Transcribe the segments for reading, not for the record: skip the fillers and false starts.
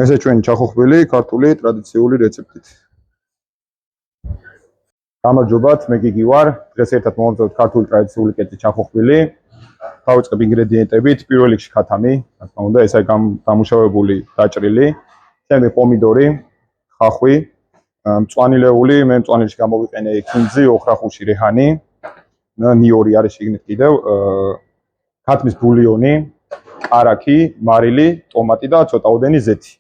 ესე ჩვენი ჩახოხბილი ქართული ტრადიციული რეცეპტით. გამარჯობათ, მე გიგი ვარ. დღეს ერთად მოვამზადოთ ქართული ტრადიციული კერძი ჩახოხბილი. დავიწყებ ინგრედიენტებით. პირველ რიგში ქათამი, რა თქმა უნდა, ეს არის დამუშავებული დაჭრილი. შემდეგ პომიდორი, ხახვი, მწვანილეული, მე მწვანილში გამოვიყენე ქინძი, ოხრახუში, რეჰანი, ნიორი არის შიგნით კიდევ, ქათმის ბულიონი, კარაქი, მარილი, ტომატი და ცოტაოდენი ზეთი.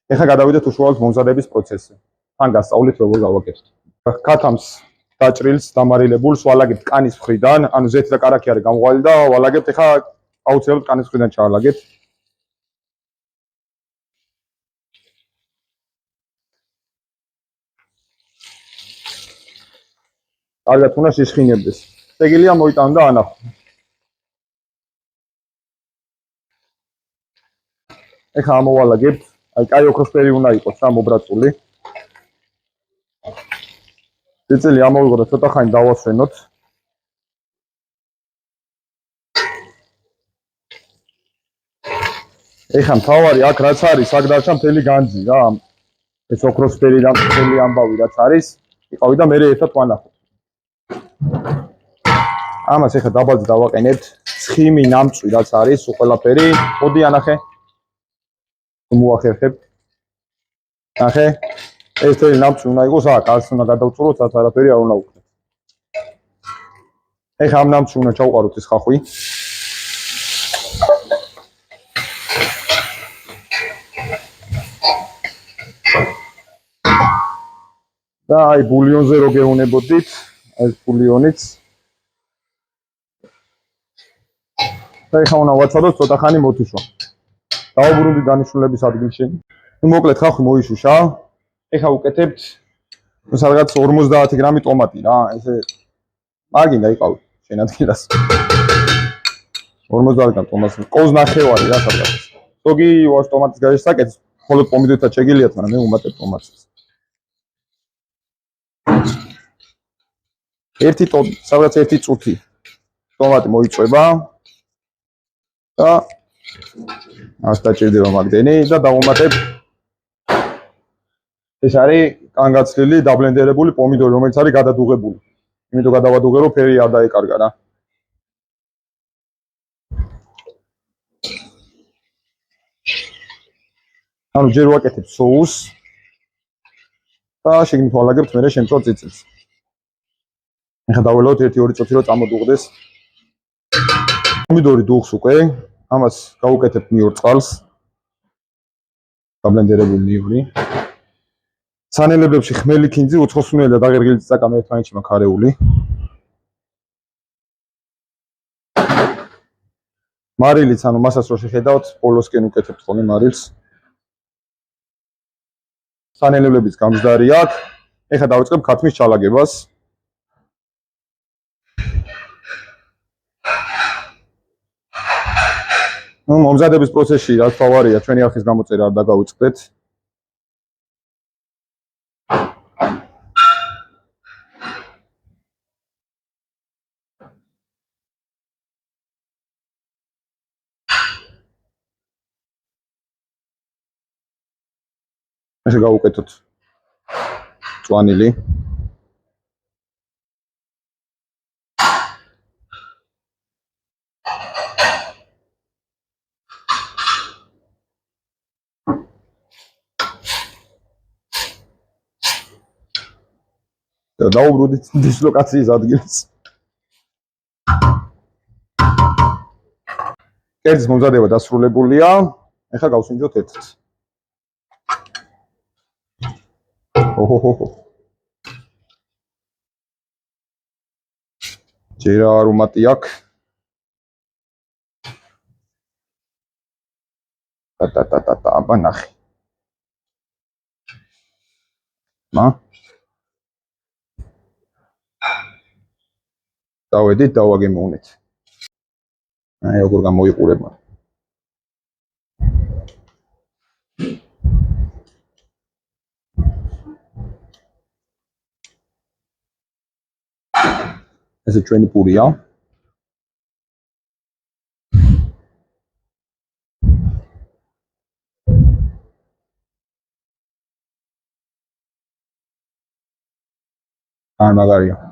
ეხლა გადავიდეთ უშუალოდ მომზადების პროცესზე. თან გასწავლით როგორ გავაკეთოთ. ქათამს დაჭრილს დამარილებულს ვალაგებთ კანის მხრიდან, ანუ ზეთი და კარაქი არის გამღვალი და ვალაგებთ, ეხლა აუცილებლად კანის მხრიდან ჩავალაგებთ. კარგად უნდა შეშხინებდეს. შეგიძლია მოიტანო და ანახო. ეხლა ამოვალაგებთ, აი კაი ოქროსფერი უნდა იყოს რა მობრაწული. წიწილი ამოვიღოთ და ცოტა ხანი დავასვენოთ. ეხლა მთავარი აქ რაც არის, აქ დარჩა მთელი განძი რა. ეს ოქროსფერი და მთელი ამბავი რაც არის, იყავი და მე ერთად ვანახოთ. ამას ეხლა დაბალზე დავაყენებთ. ცხიმი, ნამწვი რაც არის, ყველაფერი. მოდი ანახე. მოახერხებ. ნახე. ეს თელი ნამწვი უნდა იყოს აქ, არც უნდა გადავწუროთ, რაც არაფერი არ უნდა უხდეთ. ეხლა ამ ნამწვი უნდა ჩავყაროთ ეს ხახვი. და აი ბულიონზე რო გეუნებოდით, ეს ბულიონიც. და ეხლა უნდა ვაცადოთ ცოტა ხანი მოთუშვა. დავუბრუნდით დანიშნულების ადგილში. მოკლედ ხახვი მოიშუშა. ეხლა უკეთებთ სადღაც 50 გრამი ტომატი რა, ესე მაგინდა იყავი შენ ადგილას. 50 გრამი ტომატი, ყოს ნახევარი რა სადღაც. ზოგი ვარ ტომატის გაისაკეთებს, მხოლოდ პომიდორთან შეგიძლიათ, მაგრამ მე უმატებ ტომატს. სადღაც 1 წუთი ტომატი მოიწვება და ას დაჭირდება მაგდენი და დავუმატებ. ეს არის კანგაცლილი დაბლენდერებული პომიდორი, რომელიც არის გადადუღებული. იმიტომ გადავადუღე, რომ ფერი არ დაეკარგა რა. ანუ ჯერ ვაკეთებ соуს და შეგნით ვალაგებთ მერე შემწვა წიწილს. ეხლა დაველოდოთ 1-2 წუთი რომ წამოდუღდეს. პომიდორი დუღს უკვე, ამას გავუკეთებთ ნიორ წყალს. დაბლენდერებული ნიორი. სანელებლებში ხმელი ქინძი, უცხოსუნელი და დაღერგილი წაკა მე ერთმანეთში მაქარეული. მარილიც, ანუ მასაც რო შეხედავთ, ბოლოსკენ უკეთებთ ხოლმე მარილს. სანელებლების გამჯდარი აქვს. ეხლა დავიწყებ ქათმის ჩალაგებას. მომზადების პროცესში რაც თავარია, ჩვენი არხის გამოწერა არ დაგავიწყდეთ. ესე გავუკეთოთ მწვანილი. და დავუბრუნდით დისლოკაციის ადგილს. კერძის მომზადება დასრულებულია. ეხლა გავსინჯოთ ერთად. ჯერ არომატი აქვს. და აბა ნახე. დავედით, დავაგემოვნეთ. აი როგორ გამოიყურება. ესე ჩვენი პურია. არ მაგარია.